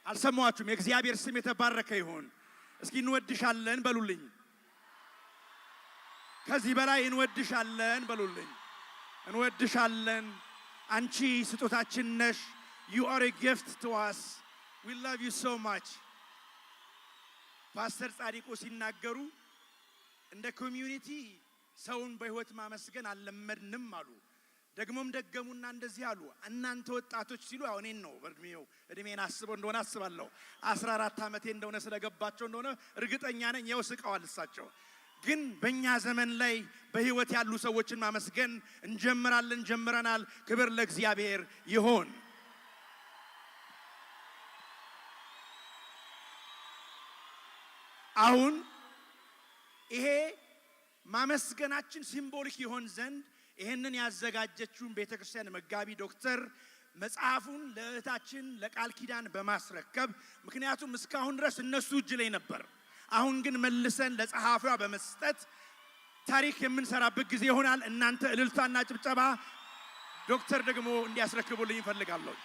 አልሰማችሁም? የእግዚአብሔር ስም የተባረከ ይሁን። እስኪ እንወድሻለን በሉልኝ። ከዚህ በላይ እንወድሻለን በሉልኝ። እንወድሻለን። አንቺ ስጦታችን ነሽ። You are a gift to us. We love you so much. ፓስተር ጻዲቁ ሲናገሩ እንደ ኮሚዩኒቲ ሰውን በህይወት ማመስገን አልለመድንም አሉ። ደግሞም ደገሙና እንደዚህ አሉ። እናንተ ወጣቶች ሲሉ ያው እኔን ነው እድሜን አስበው እንደሆነ አስባለሁ። 14 ዓመቴ እንደሆነ ስለገባቸው እንደሆነ እርግጠኛ ነኝ። ያው ስቀዋል እሳቸው። ግን በእኛ ዘመን ላይ በህይወት ያሉ ሰዎችን ማመስገን እንጀምራለን፣ ጀምረናል። ክብር ለእግዚአብሔር ይሁን። አሁን ይሄ ማመስገናችን ሲምቦሊክ ይሆን ዘንድ ይሄንን ያዘጋጀችውን ቤተክርስቲያን መጋቢ ዶክተር መጽሐፉን ለእህታችን ለቃል ኪዳን በማስረከብ ምክንያቱም እስካሁን ድረስ እነሱ እጅ ላይ ነበር። አሁን ግን መልሰን ለጸሐፊዋ በመስጠት ታሪክ የምንሰራበት ጊዜ ይሆናል። እናንተ እልልታና ጭብጨባ ዶክተር ደግሞ እንዲያስረክቡልኝ እፈልጋለሁ።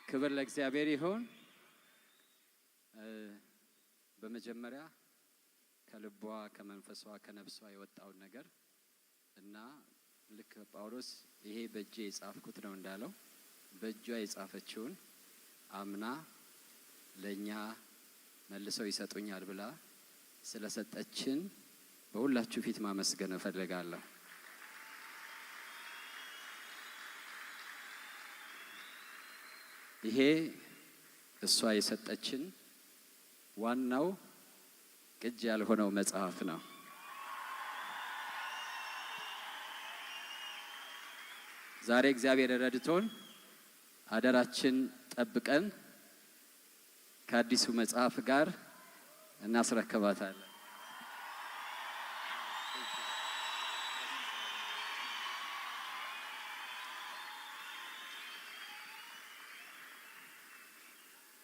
ክብር ለእግዚአብሔር ይሁን። በመጀመሪያ ከልቧ ከመንፈሷ ከነፍሷ የወጣውን ነገር እና ልክ ጳውሎስ ይሄ በእጄ የጻፍኩት ነው እንዳለው በእጇ የጻፈችውን አምና ለኛ መልሰው ይሰጡኛል ብላ ስለሰጠችን በሁላችሁ ፊት ማመስገን እፈልጋለሁ። ይሄ እሷ የሰጠችን ዋናው ቅጅ ያልሆነው መጽሐፍ ነው። ዛሬ እግዚአብሔር ረድቶን አደራችን ጠብቀን ከአዲሱ መጽሐፍ ጋር እናስረክባታለን።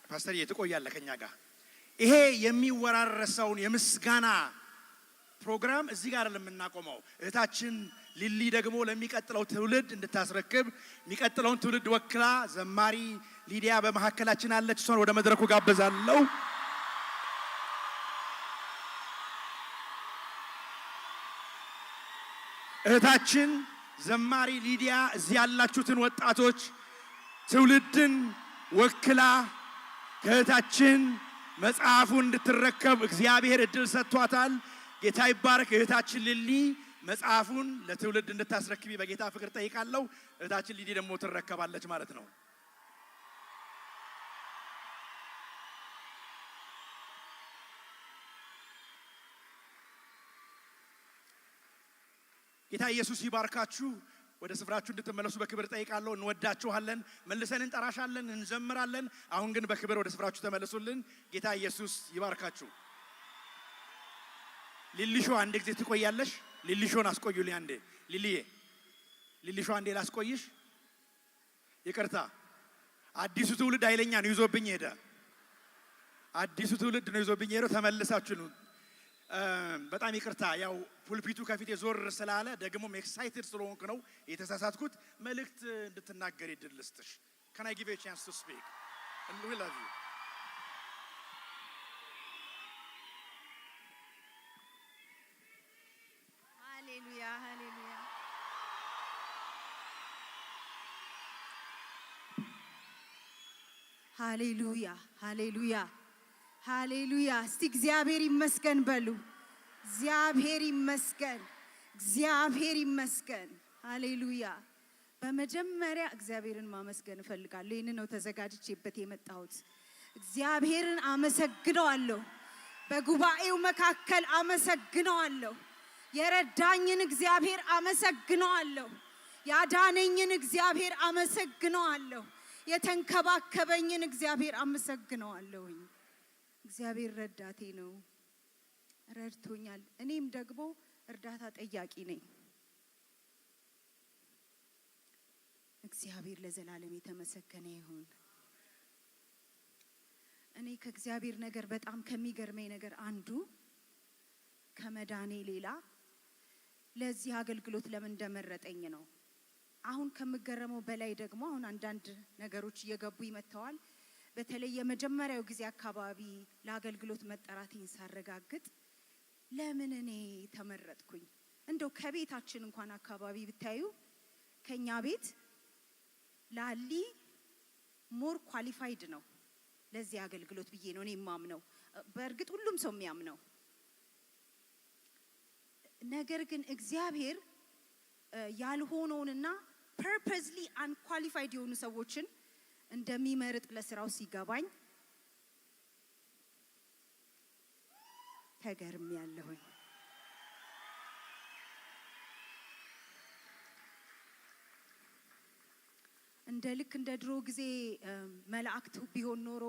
ፓስተር እየተቆያለ ከኛ ጋር ይሄ የሚወራረሰውን የምስጋና ፕሮግራም እዚህ ጋር ለምናቆመው እህታችን ሊሊ ደግሞ ለሚቀጥለው ትውልድ እንድታስረክብ የሚቀጥለውን ትውልድ ወክላ ዘማሪ ሊዲያ በመሐከላችን አለች። እሷን ወደ መድረኩ ጋብዛለሁ። እህታችን ዘማሪ ሊዲያ እዚህ ያላችሁትን ወጣቶች ትውልድን ወክላ ከእህታችን መጽሐፉን እንድትረከብ እግዚአብሔር እድል ሰጥቷታል። ጌታ ይባረክ። እህታችን ሊሊ መጽሐፉን ለትውልድ እንድታስረክቢ በጌታ ፍቅር ጠይቃለሁ። እህታችን ሊሊ ደግሞ ትረከባለች ማለት ነው። ጌታ ኢየሱስ ይባርካችሁ። ወደ ስፍራችሁ እንድትመለሱ በክብር ጠይቃለሁ። እንወዳችኋለን። መልሰን እንጠራሻለን፣ እንዘምራለን። አሁን ግን በክብር ወደ ስፍራችሁ ተመለሱልን። ጌታ ኢየሱስ ይባርካችሁ። ሊሊሾ አንድ ጊዜ ትቆያለሽ። ሊሊሾን አስቆዩልኝ አንዴ። ሊሊዬ ሊሊሾ አንዴ ላስቆይሽ። ይቅርታ፣ አዲሱ ትውልድ ኃይለኛ ነው፣ ይዞብኝ ሄደ። አዲሱ ትውልድ ነው ይዞብኝ ሄደ። ተመልሳችሁ ነው። በጣም ይቅርታ። ያው ፑልፒቱ ከፊት ዞር ስላለ ደግሞም ኤክሳይትድ ስለሆንኩ ነው የተሳሳትኩት። መልእክት እንድትናገር ይድል ልስጥሽ። Can I give you a chance to speak? And we love you. Hallelujah, hallelujah. Hallelujah, hallelujah. ሃሌሉያ። እስቲ እግዚአብሔር ይመስገን በሉ። እግዚአብሔር ይመስገን፣ እግዚአብሔር ይመስገን። ሃሌሉያ። በመጀመሪያ እግዚአብሔርን ማመስገን እፈልጋለሁ። ይሄን ነው ተዘጋጅቼበት የመጣሁት። እግዚአብሔርን አመሰግነዋለሁ። በጉባኤው መካከል አመሰግነዋለሁ። የረዳኝን እግዚአብሔር አመሰግነዋለሁ። ያዳነኝን እግዚአብሔር አመሰግነዋለሁ። የተንከባከበኝን እግዚአብሔር አመሰግነዋለሁ። እግዚአብሔር ረዳቴ ነው፣ ረድቶኛል። እኔም ደግሞ እርዳታ ጠያቂ ነኝ። እግዚአብሔር ለዘላለም የተመሰገነ ይሁን። እኔ ከእግዚአብሔር ነገር በጣም ከሚገርመኝ ነገር አንዱ ከመዳኔ ሌላ ለዚህ አገልግሎት ለምን እንደመረጠኝ ነው። አሁን ከምገረመው በላይ ደግሞ አሁን አንዳንድ ነገሮች እየገቡ ይመጣዋል። በተለይ የመጀመሪያው ጊዜ አካባቢ ለአገልግሎት መጠራቴን ሳረጋግጥ ለምን እኔ ተመረጥኩኝ? እንደው ከቤታችን እንኳን አካባቢ ብታዩ ከኛ ቤት ላሊ ሞር ኳሊፋይድ ነው ለዚህ አገልግሎት ብዬ ነው እኔ የማምነው። በእርግጥ ሁሉም ሰው የሚያምነው ነገር ግን እግዚአብሔር ያልሆነውንና ፐርፐዝሊ አንኳሊፋይድ የሆኑ ሰዎችን እንደሚመርጥ ለስራው ሲገባኝ ተገርሜያለሁኝ። ልክ እንደ ድሮ ጊዜ መላእክት ቢሆን ኖሮ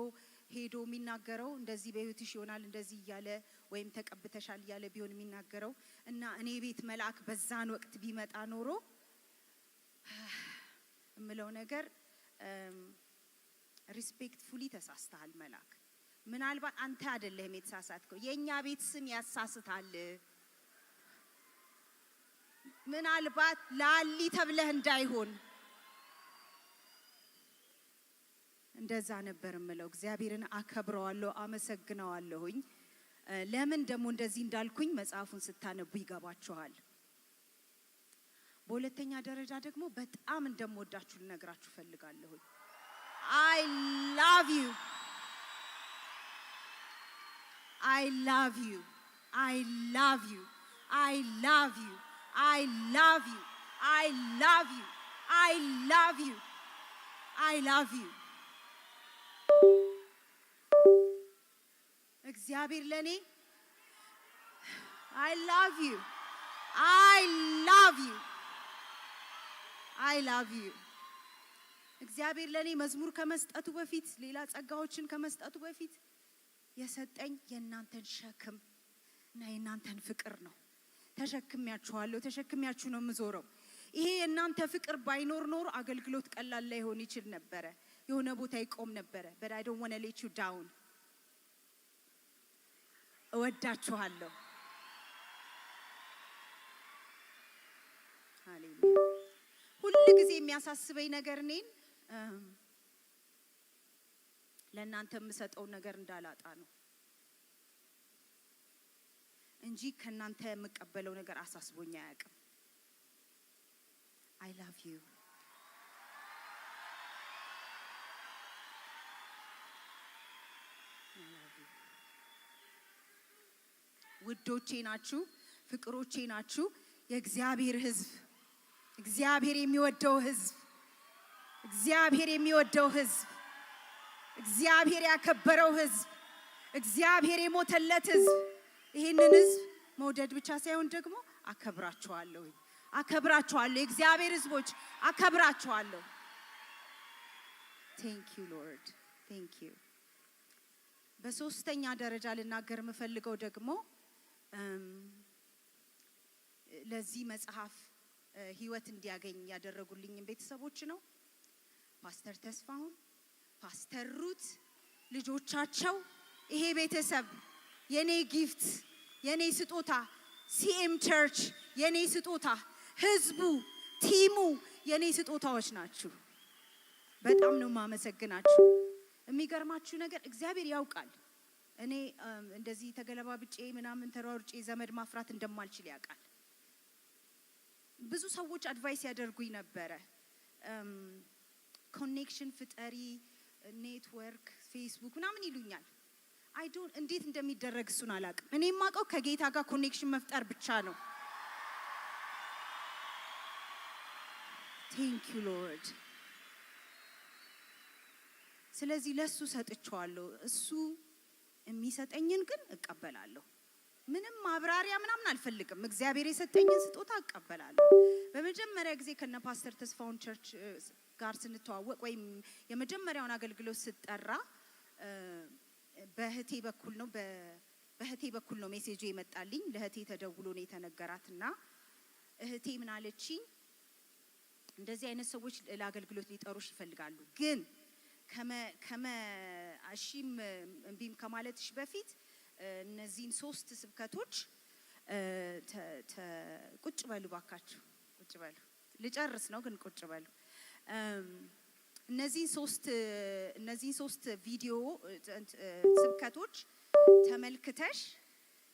ሄዶ የሚናገረው እንደዚህ በህይወትሽ ይሆናል እንደዚህ እያለ ወይም ተቀብተሻል እያለ ቢሆን የሚናገረው እና እኔ ቤት መልአክ በዛን ወቅት ቢመጣ ኖሮ እምለው ነገር ሪስፔክትፉሊ ተሳስተሃል መልአክ። ምናልባት አንተ አይደለህም የተሳሳትከው፣ የኛ ቤት ስም ያሳስታል። ምናልባት ላሊ ተብለህ እንዳይሆን እንደዛ ነበር እምለው። እግዚአብሔርን አከብረዋለሁ፣ አመሰግነዋለሁኝ። ለምን ደግሞ እንደዚህ እንዳልኩኝ መጽሐፉን ስታነቡ ይገባችኋል። በሁለተኛ ደረጃ ደግሞ በጣም እንደምወዳችሁ ልነግራችሁ ፈልጋለሁ። I love you. I love you. I love you. I love you. I love you. I love you. I love you. I love you. እግዚአብሔር ለኔ I love you. I love you. I love you. እግዚአብሔር ለኔ መዝሙር ከመስጠቱ በፊት ሌላ ጸጋዎችን ከመስጠቱ በፊት የሰጠኝ የእናንተን ሸክም እና የእናንተን ፍቅር ነው። ተሸክሚያችኋለሁ፣ ተሸክሚያችሁ ነው የምዞረው። ይሄ የእናንተ ፍቅር ባይኖር ኖሮ አገልግሎት ቀላል ላይሆን ይችል ነበረ፣ የሆነ ቦታ ይቆም ነበረ። but I don't want to let you down. እወዳችኋለሁ። ሃሌሉያ። ሁሉ ጊዜ የሚያሳስበኝ ነገር እኔን ለእናንተ የምሰጠው ነገር እንዳላጣ ነው እንጂ ከእናንተ የምቀበለው ነገር አሳስቦኝ አያውቅም። I love you. I love you. ውዶቼ ናችሁ፣ ፍቅሮቼ ናችሁ። የእግዚአብሔር ሕዝብ፣ እግዚአብሔር የሚወደው ሕዝብ፣ እግዚአብሔር የሚወደው ሕዝብ፣ እግዚአብሔር ያከበረው ሕዝብ፣ እግዚአብሔር የሞተለት ሕዝብ። ይሄንን ሕዝብ መውደድ ብቻ ሳይሆን ደግሞ አከብራችኋለሁ፣ አከብራችኋለሁ። የእግዚአብሔር ሕዝቦች አከብራችኋለሁ። Thank you Lord. Thank you. በሶስተኛ ደረጃ ልናገር የምፈልገው ደግሞ ለዚህ መጽሐፍ ህይወት እንዲያገኝ ያደረጉልኝ ቤተሰቦች ነው። ፓስተር ተስፋሁን፣ ፓስተር ሩት፣ ልጆቻቸው፣ ይሄ ቤተሰብ የኔ ጊፍት፣ የኔ ስጦታ፣ ሲኤም ቸርች የኔ ስጦታ፣ ህዝቡ፣ ቲሙ የኔ ስጦታዎች ናችሁ። በጣም ነው የማመሰግናችሁ። የሚገርማችሁ ነገር እግዚአብሔር ያውቃል እኔ እንደዚህ ተገለባብጬ ምናምን ተሯርጬ ዘመድ ማፍራት እንደማልችል ያውቃል። ብዙ ሰዎች አድቫይስ ያደርጉኝ ነበረ፣ ኮኔክሽን ፍጠሪ፣ ኔትወርክ፣ ፌስቡክ ምናምን ይሉኛል። አይ ዶንት እንዴት እንደሚደረግ እሱን አላውቅም። እኔ የማውቀው ከጌታ ጋር ኮኔክሽን መፍጠር ብቻ ነው። ቴንክ ዩ ሎርድ። ስለዚህ ለሱ ሰጥቼዋለሁ። እሱ የሚሰጠኝን ግን እቀበላለሁ። ምንም ማብራሪያ ምናምን አልፈልግም። እግዚአብሔር የሰጠኝን ስጦታ እቀበላለሁ። በመጀመሪያ ጊዜ ከነ ፓስተር ተስፋውን ቸርች ጋር ስንተዋወቅ ወይም የመጀመሪያውን አገልግሎት ስጠራ በእህቴ በኩል ነው ሜሴጁ የመጣልኝ። ለእህቴ ተደውሎ ነው የተነገራትና እህቴ ምን አለችኝ? እንደዚህ አይነት ሰዎች ለአገልግሎት ሊጠሩሽ ይፈልጋሉ። ግን ከመ አሺም እምቢም ከማለትሽ በፊት እነዚህን 3 ስብከቶች ቁጭ በሉ ባካችሁ፣ ቁጭ በሉ። ልጨርስ ነው ግን ቁጭ በሉ። እነዚህን 3 ቪዲዮ ስብከቶች ተመልክተሽ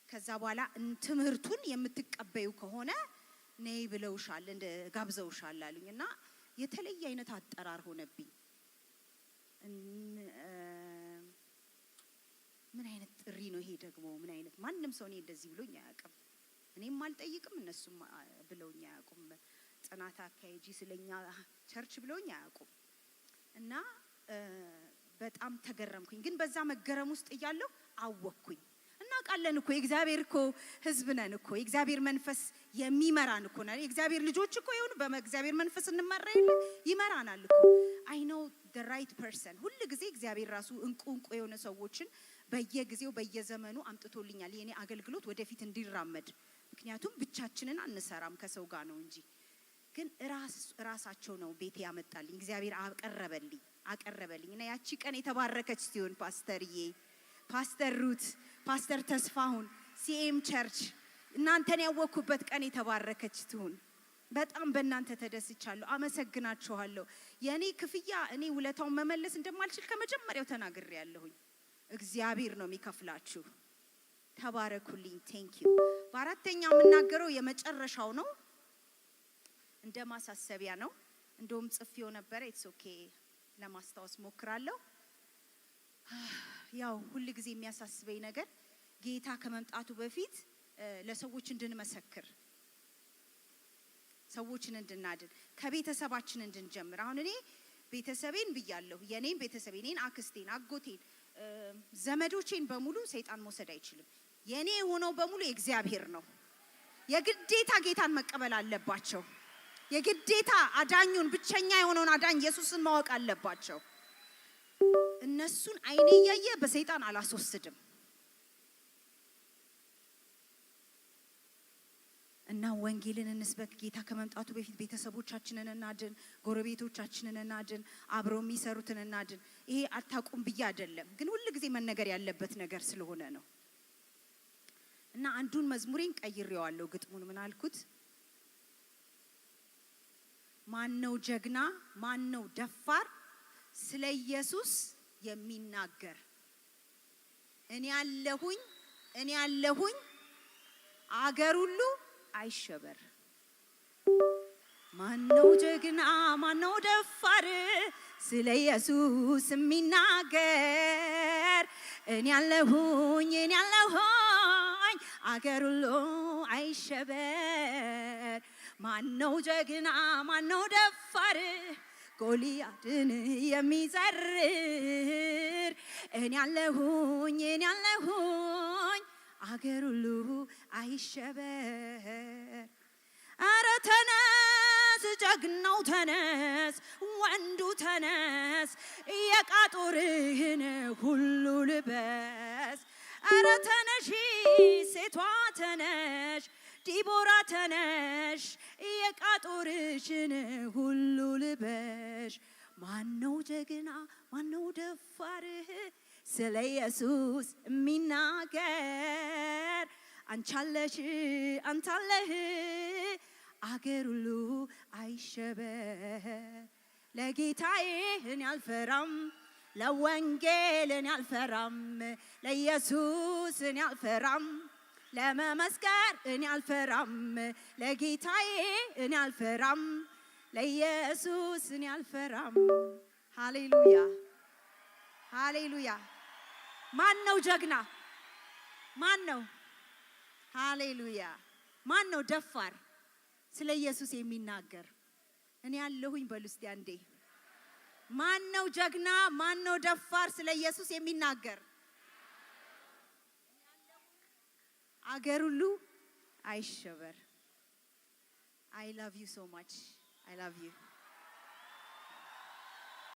ከዛ በኋላ ትምህርቱን የምትቀበዩ ከሆነ ነይ ብለውሻል፣ እንደ ጋብዘውሻል አሉኝና የተለየ አይነት አጠራር ሆነብኝ። ምን አይነት ጥሪ ነው ይሄ ደግሞ? ምን አይነት ማንም ሰው እኔ እንደዚህ ብሎኝ አያውቅም። እኔም አልጠይቅም፣ እነሱም ብለውኝ አያውቁም። ጽናት አካሄጂ ስለኛ ቸርች ብለውኝ አያውቁም። እና በጣም ተገረምኩኝ። ግን በዛ መገረም ውስጥ እያለሁ አወቅኩኝ። እናውቃለን እኮ የእግዚአብሔር እኮ ሕዝብ ነን እኮ የእግዚአብሔር መንፈስ የሚመራን እኮ ነን። የእግዚአብሔር ልጆች እኮ የሆኑ በእግዚአብሔር መንፈስ እንመራ የለ ይመራናል እኮ። አይ ኖ the right person። ሁሉ ጊዜ እግዚአብሔር ራሱ እንቁ የሆነ ሰዎችን በየጊዜው በየዘመኑ አምጥቶልኛል የኔ አገልግሎት ወደፊት እንዲራመድ። ምክንያቱም ብቻችንን አንሰራም ከሰው ጋር ነው እንጂ። ግን ራሳቸው ነው ቤቴ ያመጣልኝ እግዚአብሔር አቀረበልኝ እና ያቺ ቀን የተባረከች ሲሆን ፓስተርዬ፣ ፓስተር ሩት፣ ፓስተር ተስፋሁን ሲኤም ቸርች እናንተን ያወኩበት ቀን የተባረከች ትሁን። በጣም በእናንተ ተደስቻለሁ። አመሰግናችኋለሁ። የኔ ክፍያ እኔ ውለታውን መመለስ እንደማልችል ከመጀመሪያው ተናግሬያለሁኝ። እግዚአብሔር ነው የሚከፍላችሁ። ተባረኩልኝ። ቴንክ ዩ። በአራተኛው የምናገረው የመጨረሻው ነው። እንደ ማሳሰቢያ ነው። እንደውም ጽፌው ነበር። ኢትስ ኦኬ ለማስታወስ ሞክራለሁ። ያው ሁሉ ጊዜ የሚያሳስበኝ ነገር ጌታ ከመምጣቱ በፊት ለሰዎች እንድንመሰክር፣ ሰዎችን እንድናድን፣ ከቤተሰባችን እንድንጀምር። አሁን እኔ ቤተሰቤን ብያለሁ። የኔን ቤተሰብ፣ የኔን አክስቴን፣ አጎቴን፣ ዘመዶቼን በሙሉ ሰይጣን መውሰድ አይችልም። የኔ የሆነው በሙሉ የእግዚአብሔር ነው። የግዴታ ጌታን መቀበል አለባቸው። የግዴታ አዳኙን ብቸኛ የሆነውን አዳኝ ኢየሱስን ማወቅ አለባቸው። እነሱን አይኔ እያየ በሰይጣን አላስወስድም። እና ወንጌልን እንስበክ። ጌታ ከመምጣቱ በፊት ቤተሰቦቻችንን እናድን፣ ጎረቤቶቻችንን እናድን፣ አብረው የሚሰሩትን እናድን። ይሄ አታቁም ብዬ አይደለም፣ ግን ሁሉ ጊዜ መነገር ያለበት ነገር ስለሆነ ነው። እና አንዱን መዝሙሬን ቀይሬዋለሁ። ግጥሙን ምን አልኩት? ማነው ጀግና ማነው ደፋር ስለ ኢየሱስ የሚናገር? እኔ ያለሁኝ አገር ሁሉ አይሸበር። ማነው ጀግና ማነው ደፋር ስለ ኢየሱስ የሚናገር? እኔ ያለሁኝ አገር ሁሉ አይሸበር። ማነው ጀግና ማነው ደፋር ጎልያድን የሚዘርር? እኔ ያለሁኝ አገር ሁሉ አይሸበር። አረ ተነስ ጀግናው ተነስ፣ ወንዱ ተነስ፣ የቃጦርህን ሁሉ ልበስ። አረ ተነሺ ሴቷ ተነሽ፣ ዲቦራ ተነሽ፣ የቃጦርሽን ሁሉ ልበሽ። ማነው ጀግና ማነው ደፋር ስለ ኢየሱስ የሚናገር? አንቻለሽ አንታለህ አገር ሁሉ አይሸበር። ለጌታዬ እኔ አልፈራም፣ ለወንጌል እኔ አልፈራም፣ ለኢየሱስ እኔ አልፈራም፣ ለመመስከር እኔ አልፈራም፣ ለጌታዬ እኔ አልፈራም፣ ለኢየሱስ እኔ አልፈራም። ሃሌሉያ ሃሌሉያ። ማን ነው ጀግና? ማን ነው? ሃሌሉያ። ማን ነው ደፋር ስለ ኢየሱስ የሚናገር? እኔ ያለሁኝ በሉ እስቲ አንዴ። ማን ነው ጀግና? ማን ነው ደፋር ስለ ኢየሱስ የሚናገር? አገር ሁሉ አይሸበር። I love you so much. I love you.